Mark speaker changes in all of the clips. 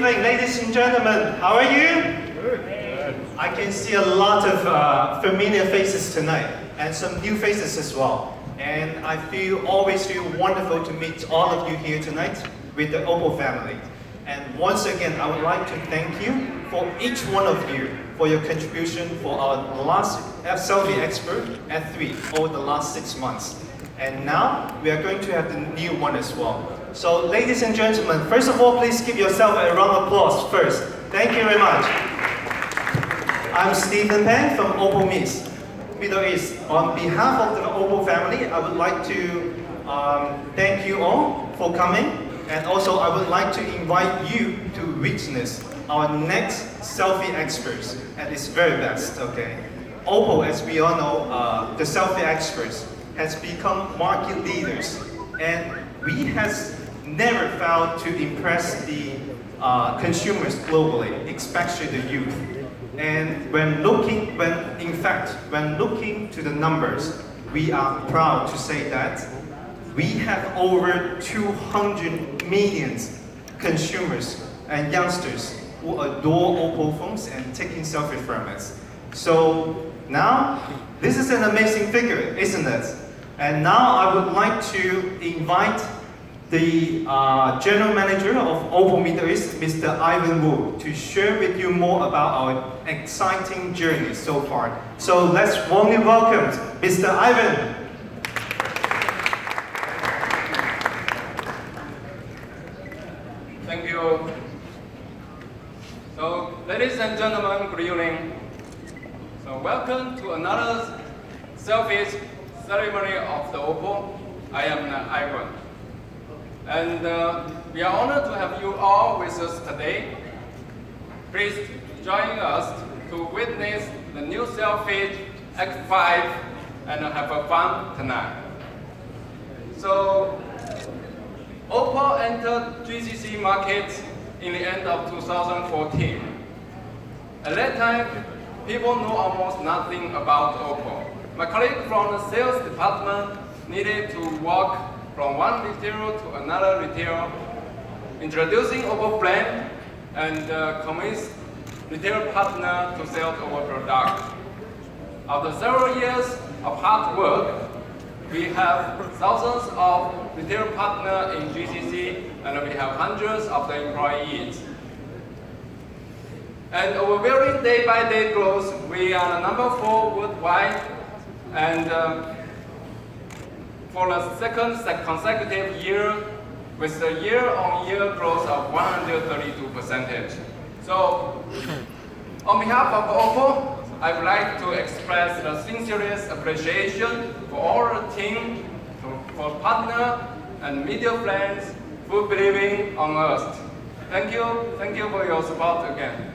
Speaker 1: evening, ladies and gentlemen. How are you? Good. I can see a lot of familiar faces tonight, and some new faces as well. And I always feel wonderful to meet all of you here tonight with the Oppo family. And once again, I would like to thank you for each one of you for your contribution for our last Selfie Expert F3 over the last 6 months. And now we are going to have the new one as well. So ladies and gentlemen, first of all, please give yourself a round of applause first. Thank you very much. I'm Stephen Pan from Oppo Middle East. On behalf of the Oppo family, I would like to thank you all for coming. And also, I would like to invite you to witness our next selfie experts at its very best, okay? Oppo, as we all know, the selfie experts has become market leaders, and we has never failed to impress the consumers globally, especially the youth. And when looking to the numbers, we are proud to say that we have over 200 million consumers and youngsters who adore Oppo phones and taking selfie from us. So now, this is an amazing figure, isn't it? And now I would like to invite the General Manager of Oppo Middle East, Mr. Ivan Wu, to share with you more about our exciting journey so far. So let's warmly welcome Mr. Ivan.
Speaker 2: Thank you. So, ladies and gentlemen, good evening. So, welcome to another selfie ceremony of the Oppo. I am Ivan. And we are honored to have you all with us today. Please join us to witness the new selfie X5 and have a fun tonight. So, Oppo entered GCC market in the end of 2014. At that time, people knew almost nothing about Oppo. My colleague from the sales department needed to walk from one retailer to another retailer, introducing Oppo brand and convince retailer partner to sell our product. After several years of hard work, we have thousands of retail partners in GCC, and we have hundreds of the employees. And our very day-by-day growth, we are the #4 worldwide, and for the second consecutive year, with a year-on-year growth of 132%. So, on behalf of Oppo, I would like to express the sincerest appreciation for all the team, for partners and media friends who believe on us. Thank you for your support again.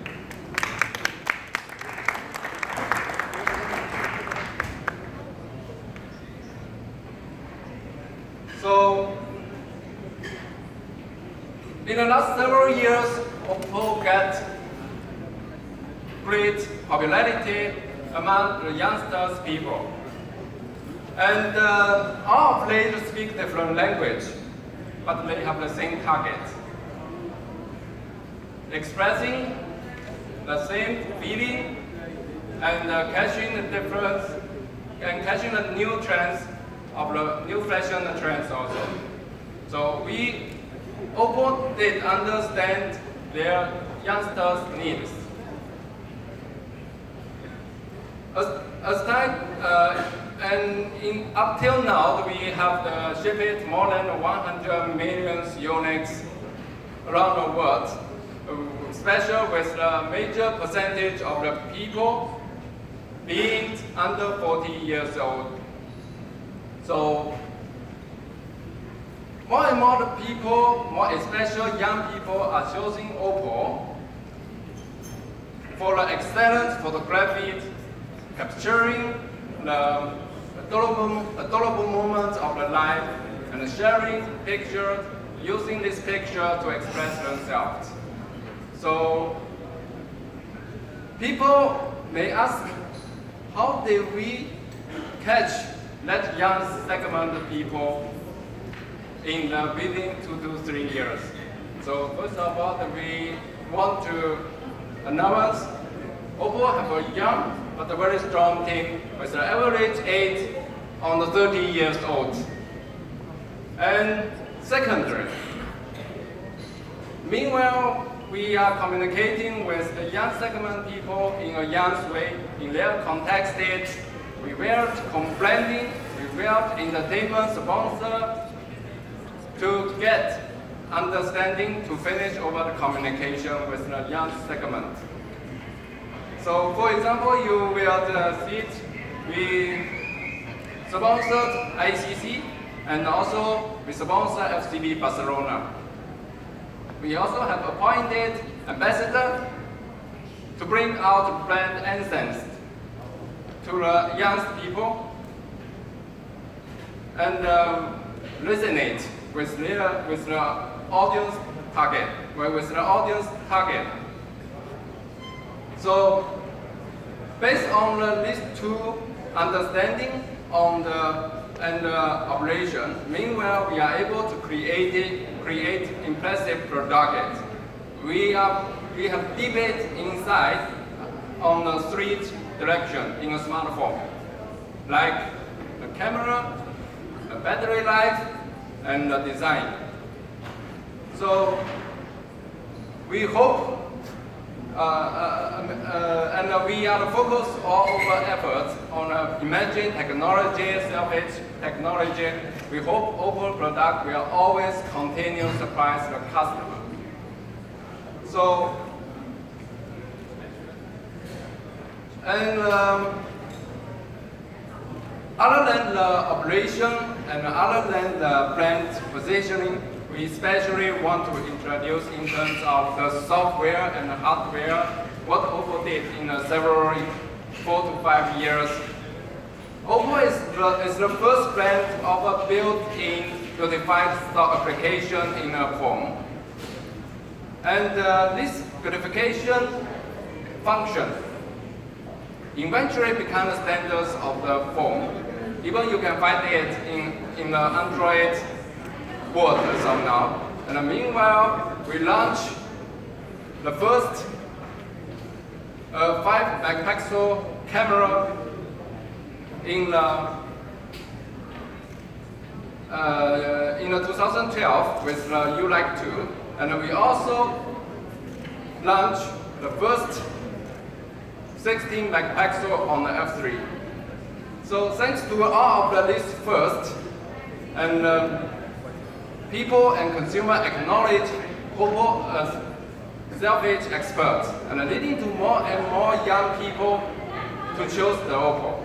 Speaker 2: So, in the last several years, Oppo got great popularity among the youngsters people. And all of them speak different language, but they have the same target. Expressing the same feeling and catching the difference and catching the new trends of the new fashion trends also. So Oppo did understand their youngsters' needs. Up till now, we have shipped more than 100 million units around the world, especially with a major percentage of the people being under 40 years old. So, more and more the people, more especially young people, are choosing Oppo for the excellent photography, capturing the adorable moments of the life, and sharing pictures, using this picture to express themselves. So, people may ask, how did we catch that young segment of people in within 2 to 3 years? So first of all, we want to announce Oppo have a young but a very strong team with an average age on the 30 years old. And secondly, meanwhile, we are communicating with the young segment people in a young way, in their context stage. We were complaining, we were entertainment sponsor to get understanding to finish over the communication with the young segment. So, for example, you will see it, we sponsored ICC and also we sponsor FCB Barcelona. We also have appointed ambassador to bring out brand essence to the young people and resonate with the audience target. So, based on these two understanding on the operation, meanwhile we are able to create impressive products. We have debate inside on the three directions in a smartphone, like the camera, the battery life, and the design. So we hope and we are focused all our efforts on emerging technology, self-edge technology. We hope Oppo product will always continue to surprise the customer. So, and other than the operation and other than the brand positioning, we especially want to introduce in terms of the software and the hardware what Oppo did in several 4 to 5 years. Oppo is the first brand of a built-in beautified stock application in a phone. And this beautification function eventually became the standards of the phone. Even you can find it in the Android world as of now. And meanwhile, we launched the first 5 megapixel camera in the 2012 with the U-Like 2, and we also launched the first 16 megapixel on the F3. So thanks to all of these first, and people and consumers acknowledge Oppo as self-edge experts, and leading to more and more young people to choose the Oppo.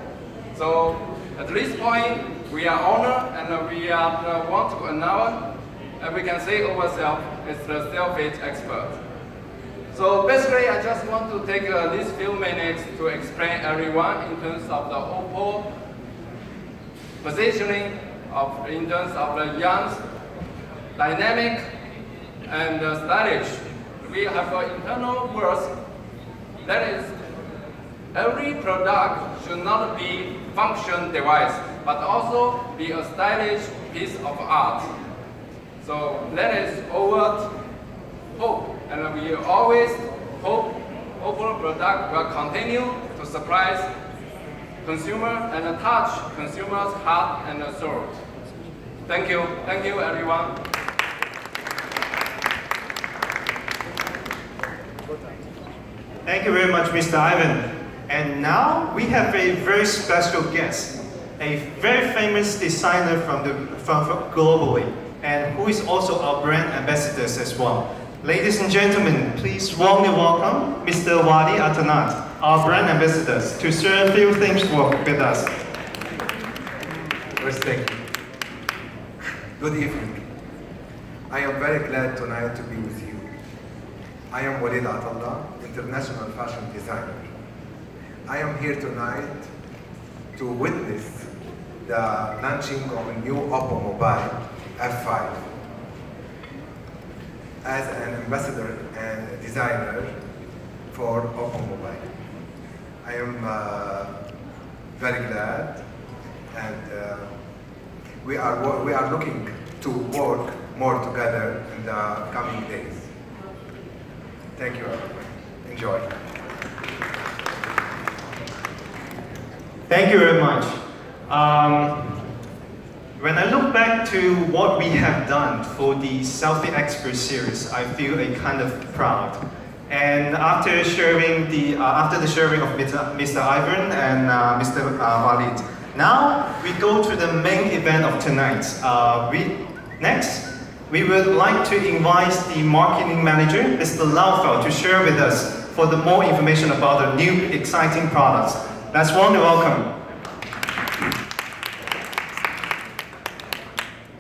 Speaker 2: So at this point, we are honored and we want to announce, and we can say ourselves as the self-edge expert. So basically, I just want to take these few minutes to explain everyone in terms of the Oppo positioning in terms of the young, dynamic, and stylish. We have internal words that is, every product should not be function device, but also be a stylish piece of art. So that is our hope, and we always hope Oppo product will continue to surprise consumer and touch consumers' heart and soul. Thank you everyone.
Speaker 1: Thank you very much, Mr. Ivan. And now we have a very special guest, a very famous designer from globally, and who is also our brand ambassadors as well. Ladies and gentlemen, please warmly welcome Mr. Wadi Atanat, our brand ambassadors, to share a few things with us.
Speaker 3: First, thank you. Good evening. I am very glad tonight to be with you. I am Walid Atallah, international fashion designer. I am here tonight to witness the launching of a new Oppo mobile F5 as an ambassador and designer for Oppo mobile. I am very glad, and we are looking to work more together in the coming days. Thank you, everyone. Enjoy.
Speaker 1: Thank you very much. When I look back to what we have done for the Selfie Expert series, I feel a kind of proud. And after the sharing of Mr. Ivan and Mr. Walid, now we go to the main event of tonight. Next, we would like to invite the marketing manager, Mr. Laufeld, to share with us for the more information about the new exciting products. Let's warmly welcome.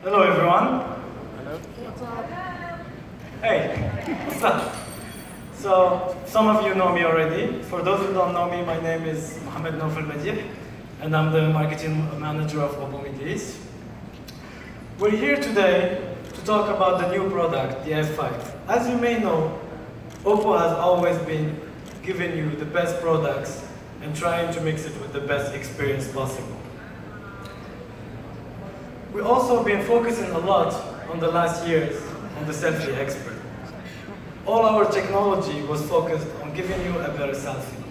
Speaker 4: Hello everyone. Hello. What's up? Hey, what's up? So, some of you know me already. For those who don't know me, my name is Mohamed Noufel Madih, and I'm the marketing manager of Oppo Middle East. We're here today to talk about the new product, the F5. As you may know, Oppo has always been giving you the best products and trying to mix it with the best experience possible. We've also been focusing a lot on the last years on the Selfie Expert. All our technology was focused on giving you a better selfie.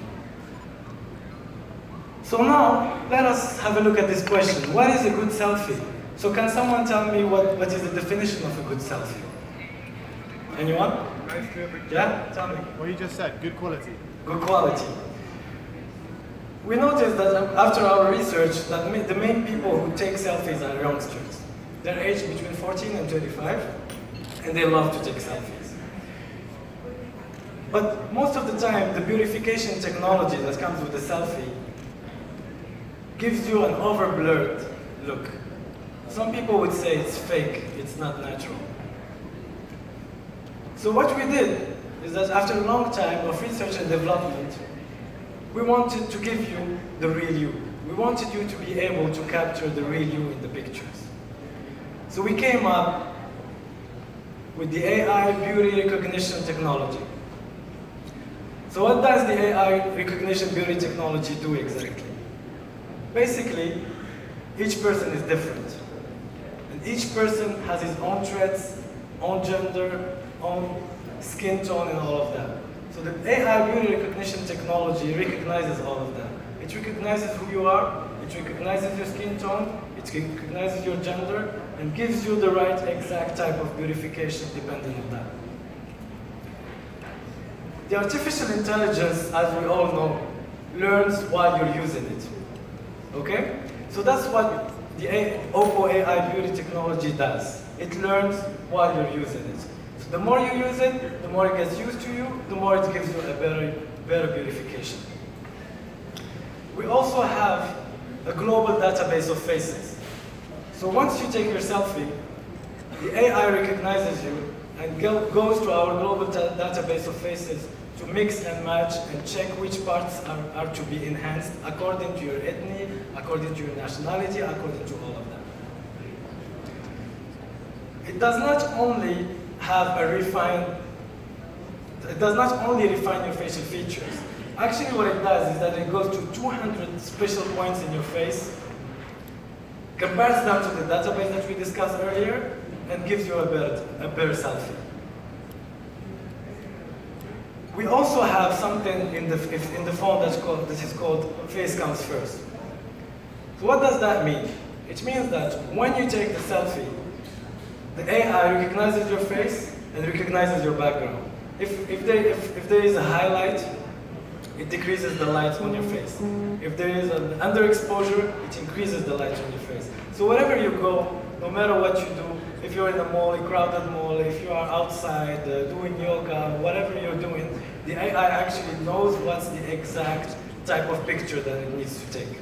Speaker 4: So now, let us have a look at this question. What is a good selfie? So can someone tell me what is the definition of a good selfie? Anyone? Yeah? Tell me.
Speaker 5: What you just said, good quality.
Speaker 4: Good quality. We noticed that after our research that the main people who take selfies are youngsters. They're aged between 14 and 25, and they love to take selfies. But most of the time, the beautification technology that comes with the selfie gives you an over-blurred look. Some people would say it's fake, it's not natural. So what we did is that after a long time of research and development, we wanted to give you the real you. We wanted you to be able to capture the real you in the pictures. So we came up with the AI beauty recognition technology. So what does the AI recognition beauty technology do exactly? Basically, each person is different. And each person has his own traits, own gender, own skin tone, and all of that. So the AI beauty recognition technology recognizes all of that. It recognizes who you are, it recognizes your skin tone, it recognizes your gender, and gives you the right exact type of beautification depending on that. The artificial intelligence, as we all know, learns while you're using it. Okay? So that's what the Oppo AI beauty technology does. It learns while you're using it. The more you use it, the more it gets used to you, the more it gives you a better beautification. We also have a global database of faces. So once you take your selfie, the AI recognizes you and goes to our global database of faces to mix and match and check which parts are to be enhanced according to your ethnicity, according to your nationality, according to all of that. It does not only refine your facial features. Actually what it does is that it goes to 200 special points in your face, compares them to the database that we discussed earlier, and gives you a better selfie. We also have something in the phone that is called Face Comes First. So what does that mean? It means that when you take the selfie, the AI recognizes your face and recognizes your background. If there is a highlight, it decreases the light on your face. If there is an underexposure, it increases the light on your face. So wherever you go, no matter what you do, if you're in a mall, a crowded mall, if you are outside doing yoga, whatever you're doing, the AI actually knows what's the exact type of picture that it needs to take.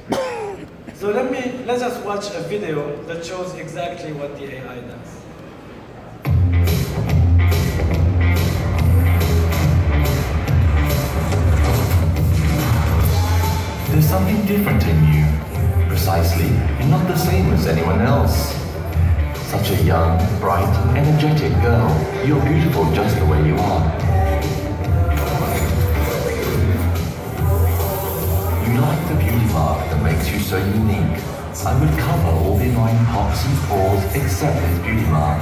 Speaker 4: So let us watch a video that shows exactly what the AI does.
Speaker 6: There's something different in you. Precisely, you're not the same as anyone else. Such a young, bright, energetic girl. You're beautiful just the way you are. You like the beauty mark that makes you so unique. I would cover all the annoying pops and pores except this beauty mark,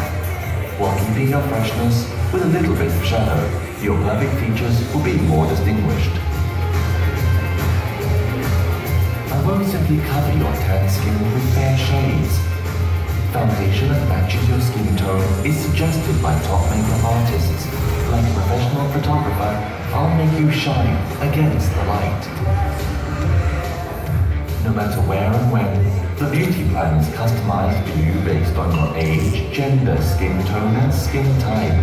Speaker 6: while keeping your freshness with a little bit of shadow. your perfect features will be more distinguished. I won't simply cover your tan skin with fair shades. Foundation that matches your skin tone is suggested by top makeup artists. Like a professional photographer, I'll make you shine against the light. No matter where and when, the beauty plan is customized for you based on your age, gender, skin tone, and skin type.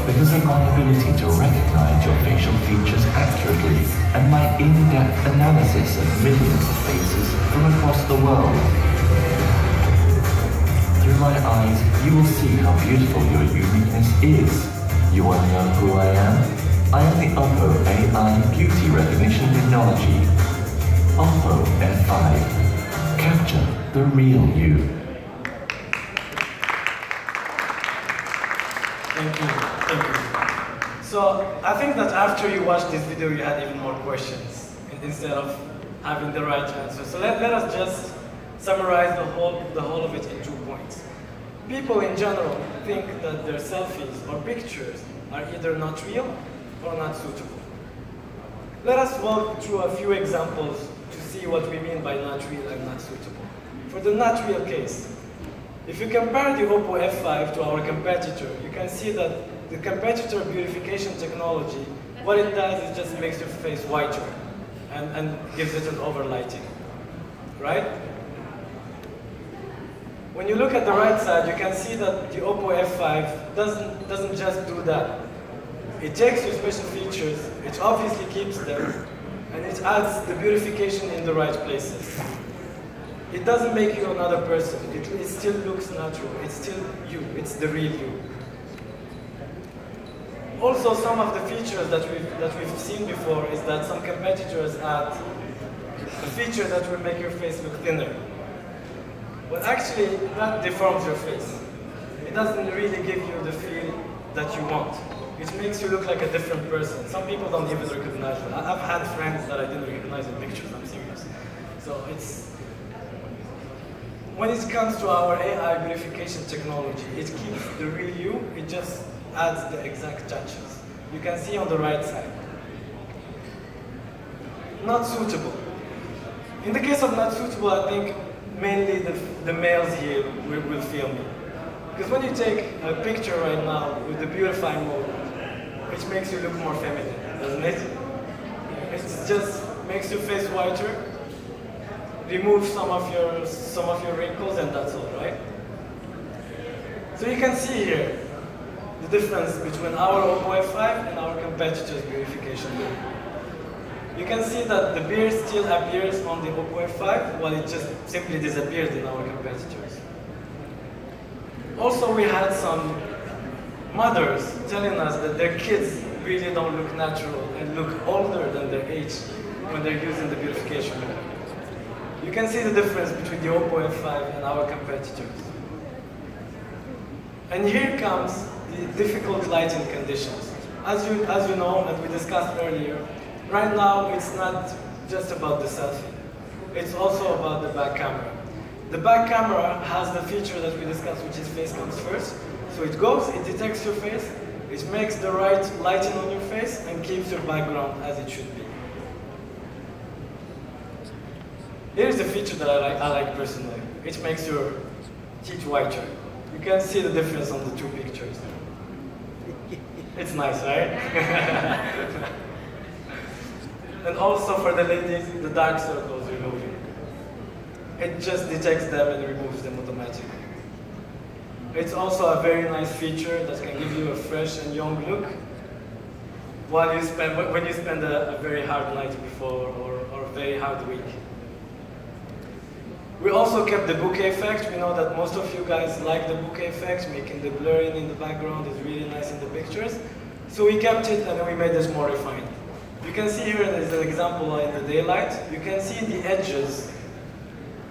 Speaker 6: Because of my ability to recognize your facial features accurately and my in-depth analysis of millions of faces from across the world. Through my eyes, you will see how beautiful your uniqueness is. You want to know who I am? I am the Oppo AI Beauty Recognition Technology. Oppo F5. Capture the real you.
Speaker 4: Thank you. So I think that after you watched this video, you had even more questions instead of having the right answer. So let us just summarize the whole of it in 2 points. People in general think that their selfies or pictures are either not real or not suitable. Let us walk through a few examples to see what we mean by not real and not suitable. For the not real case, if you compare the Oppo F5 to our competitor, you can see that the competitor beautification technology, what it does is just makes your face whiter and gives it an overlighting, right? When you look at the right side, you can see that the Oppo F5 doesn't just do that. It takes your special features, it obviously keeps them, and it adds the beautification in the right places. It doesn't make you another person. It still looks natural. It's still you. It's the real you. Also, some of the features that we've seen before is that some competitors add a feature that will make your face look thinner. But actually, that deforms your face. It doesn't really give you the feel that you want. It makes you look like a different person. Some people don't even recognize it. I've had friends that I didn't recognize in pictures. I'm serious. So it's. When it comes to our AI beautification technology, it keeps the real you, it just adds the exact touches. You can see on the right side. Not suitable. In the case of not suitable, I think mainly the males here will feel me. Because when you take a picture right now with the beautifying mode, which makes you look more feminine, doesn't it? It just makes your face whiter, remove some of your wrinkles, and that's all, right? So you can see here the difference between our Oppo F5 and our competitor's beautification mode. You can see that the beard still appears on the Oppo F5, while it just simply disappears in our competitors. Also, we had some mothers telling us that their kids really don't look natural and look older than their age when they're using the beautification mode. You can see the difference between the Oppo F5 and our competitors. And here comes the difficult lighting conditions. As you know, as we discussed earlier, right now it's not just about the selfie. It's also about the back camera. The back camera has the feature that we discussed, which is face comes first. So it goes, it detects your face, it makes the right lighting on your face, and keeps your background as it should be. Here's a feature that I like personally. It makes your teeth whiter. You can see the difference on the two pictures. It's nice, right? And also for the ladies, the dark circles removing. It just detects them and removes them automatically. It's also a very nice feature that can give you a fresh and young look when you spend a very hard night before or a very hard week. We also kept the bokeh effect. We know that most of you guys like the bokeh effect, making the blurring in the background is really nice in the pictures. So we kept it and then we made this more refined. You can see here there's an example in the daylight. You can see the edges.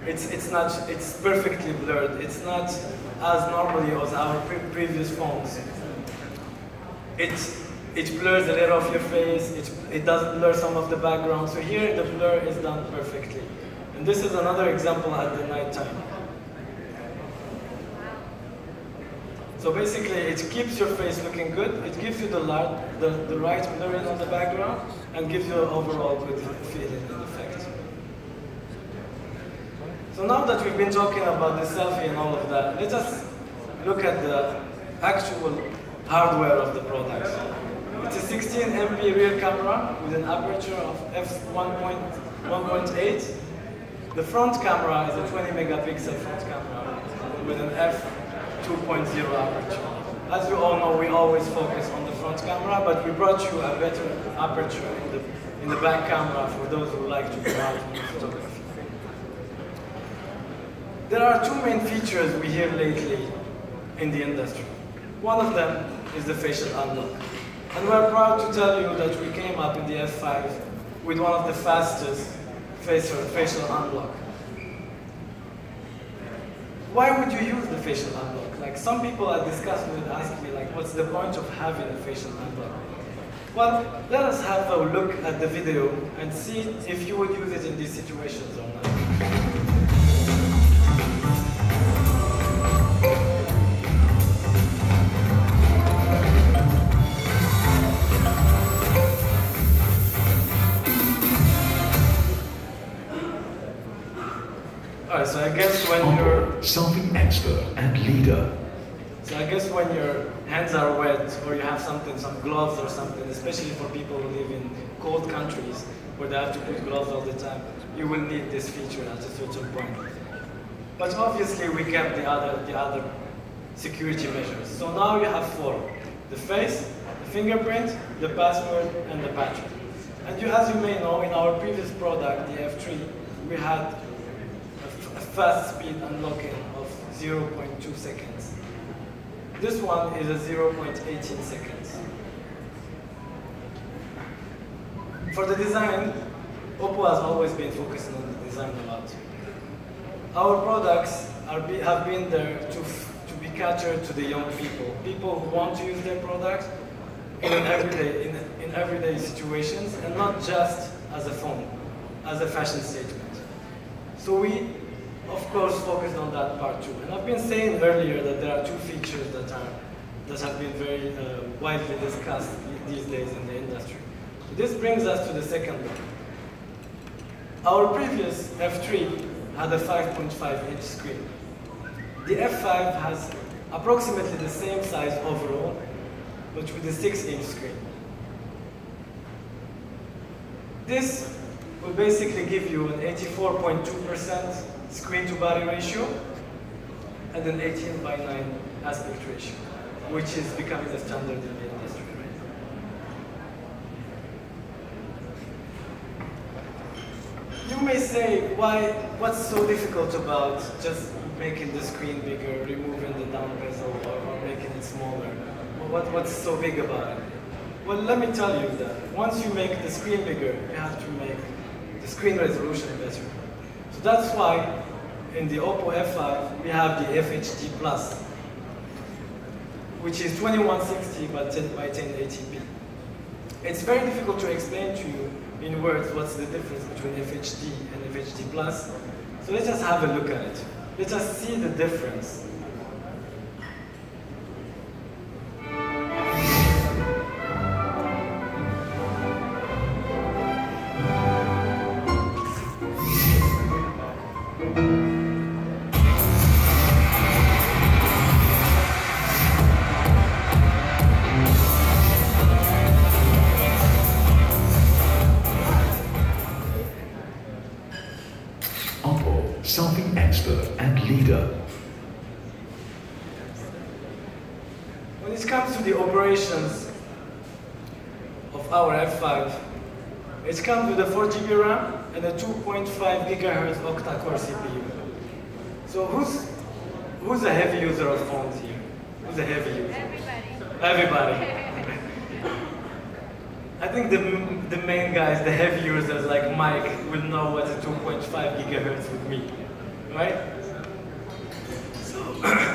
Speaker 4: It's perfectly blurred. It's not as normally as our previous phones. It blurs a little of your face. It doesn't blur some of the background. So here the blur is done perfectly. And this is another example at the night time. So basically, it keeps your face looking good, it gives you the right blurring on the background, and gives you an overall good feeling and effect. So now that we've been talking about the selfie and all of that, let us look at the actual hardware of the product. It's a 16 MP rear camera with an aperture of f1.8. The front camera is a 20 megapixel front camera with an f2.0 aperture. As you all know, we always focus on the front camera, but we brought you a better aperture in the back camera for those who like to go out and do photography. There are two main features we hear lately in the industry. One of them is the facial unlock. And we're proud to tell you that we came up in the F5 with one of the fastest facial unlock. Why would you use the facial unlock? Like, some people I discussed with ask me, like, what's the point of having a facial unlock? Well, let us have a look at the video and see if you would use it in these situations or not. Alright, so I guess when you're
Speaker 6: selfie expert and leader.
Speaker 4: So I guess when your hands are wet or you have some gloves or something, especially for people who live in cold countries where they have to put gloves all the time, you will need this feature at a certain point. But obviously we kept the other security measures. So now you have four: the face, the fingerprint, the password, and the battery. And as you may know, in our previous product, the F3, we had a fast speed unlocking of 0.2 seconds. This one is a 0.18 seconds. For the design, Oppo has always been focusing on the design a lot. Our products have been there to be catered to the young people who want to use their products in everyday situations, and not just as a phone, as a fashion statement. So we, of course, focused on that part too. And I've been saying earlier that there are two features that have been very widely discussed these days in the industry. This brings us to the second one. Our previous F3 had a 5.5-inch screen. The F5 has approximately the same size overall, but with a 6-inch screen. This will basically give you an 84.2% screen-to-body ratio and an 18:9 aspect ratio, which is becoming a standard in the industry right now. You may say, what's so difficult about just making the screen bigger, removing the down bezel, or making it smaller? What's so big about it? Well, let me tell you that once you make the screen bigger, you have to make the screen resolution better. So that's why in the Oppo F5 we have the FHD Plus, which is 2160 by 1080p. It's very difficult to explain to you in words what's the difference between FHD and FHD Plus. So let's just have a look at it. Let's just see the difference.
Speaker 6: Selfie expert and leader.
Speaker 4: When it comes to the operations of our F5, it comes with a 4 GB RAM and a 2.5 GHz octa-core CPU. So who's a heavy user of phones here? Who's a heavy user? Everybody. I think the main guys, the heavy users like Mike, will know what a 2.5 GHz would mean, right? So,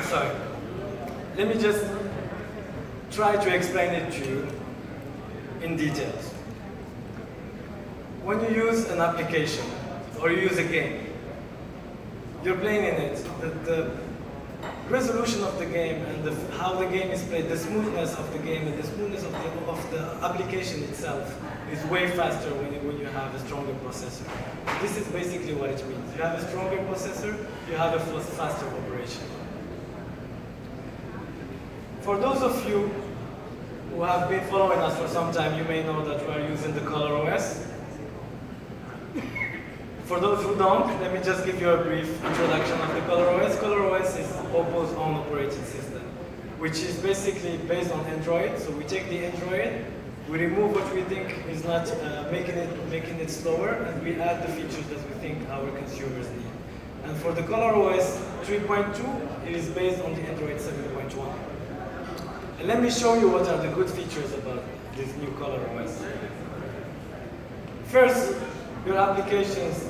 Speaker 4: sorry. Let me just try to explain it to you in details. When you use an application or you use a game, you're playing in it, resolution of the game and how the game is played, the smoothness of the game and the smoothness of the application itself is way faster when you have a stronger processor. This is basically what it means. You have a stronger processor, you have a faster operation. For those of you who have been following us for some time, you may know that we are using the ColorOS. For those who don't, let me just give you a brief introduction of the ColorOS. ColorOS is Oppo's own operating system, which is basically based on Android. So we take the Android, we remove what we think is not making it slower, and we add the features that we think our consumers need. And for the ColorOS 3.2, it is based on the Android 7.1. And let me show you what are the good features about this new ColorOS. First, your applications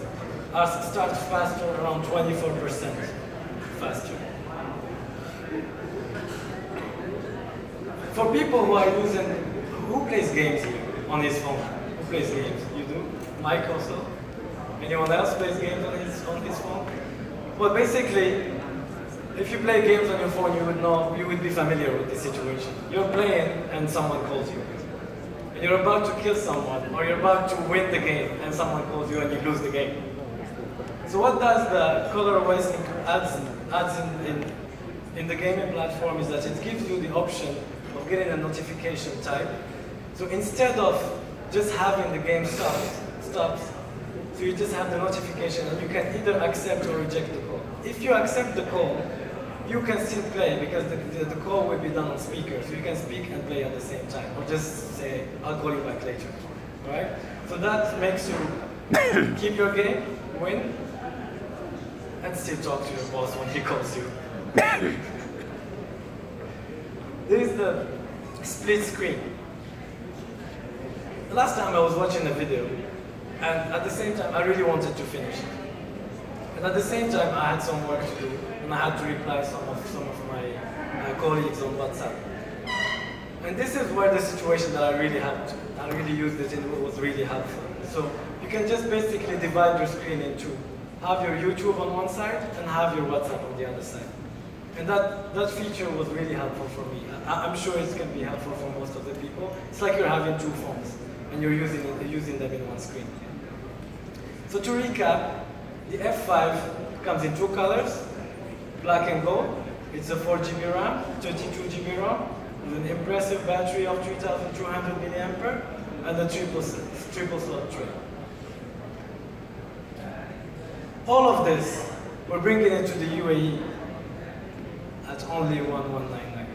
Speaker 4: start faster, around 24% faster. For people who are who plays games here on his phone? Who plays games? You do? Mike also? Anyone else plays games on his phone? Well, basically, if you play games on your phone, you would be familiar with the situation. You're playing and someone calls you. And you're about to kill someone, or you're about to win the game, and someone calls you and you lose the game. So what does the ColorOS adds in the gaming platform is that it gives you the option of getting a notification type. So instead of just having the game stops, so you just have the notification and you can either accept or reject the call. If you accept the call, you can still play because the call will be done on speaker, so you can speak and play at the same time, or just say, I'll call you back later, right? So that makes you keep your game, win, and still talk to your boss when he calls you. There is the split screen. The last time I was watching a video, and at the same time I really wanted to finish it. And at the same time I had some work to do, and I had to reply some of my colleagues on WhatsApp. And this is where the situation that I really used it and it was really helpful. So you can just basically divide your screen in two. Have your YouTube on one side and have your WhatsApp on the other side. And that feature was really helpful for me. I'm sure it's going to be helpful for most of the people. It's like you're having two phones and you're using them in one screen. So to recap, the F5 comes in two colors, black and gold. It's a 4 GB RAM, 32 GB RAM, with an impressive battery of 3,200 mAh and a triple slot tray. All of this, we're bringing it to the UAE at only 1199.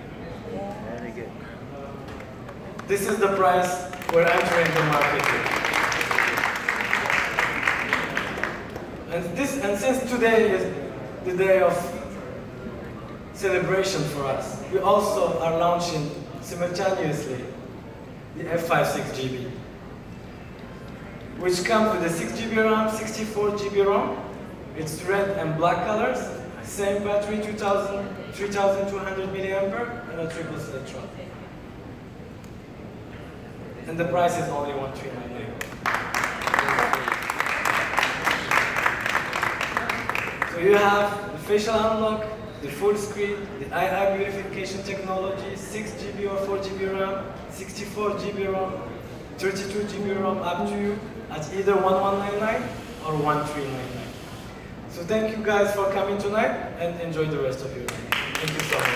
Speaker 5: Very good.
Speaker 4: This is the price we're entering the market with. And since today is the day of celebration for us, we also are launching simultaneously the F5 6GB, which comes with a 6 GB RAM, 64 GB ROM. It's red and black colors, same battery, 3,200 mAh, and a triple slot tray. And the price is only 1,399. So you have the facial unlock, the full screen, the eye beautification technology, 6 GB or 4 GB RAM, 64 GB RAM, 32 GB RAM, up to you at either 1199 or 1399. So thank you guys for coming tonight and enjoy the rest of your day. Thank you so much.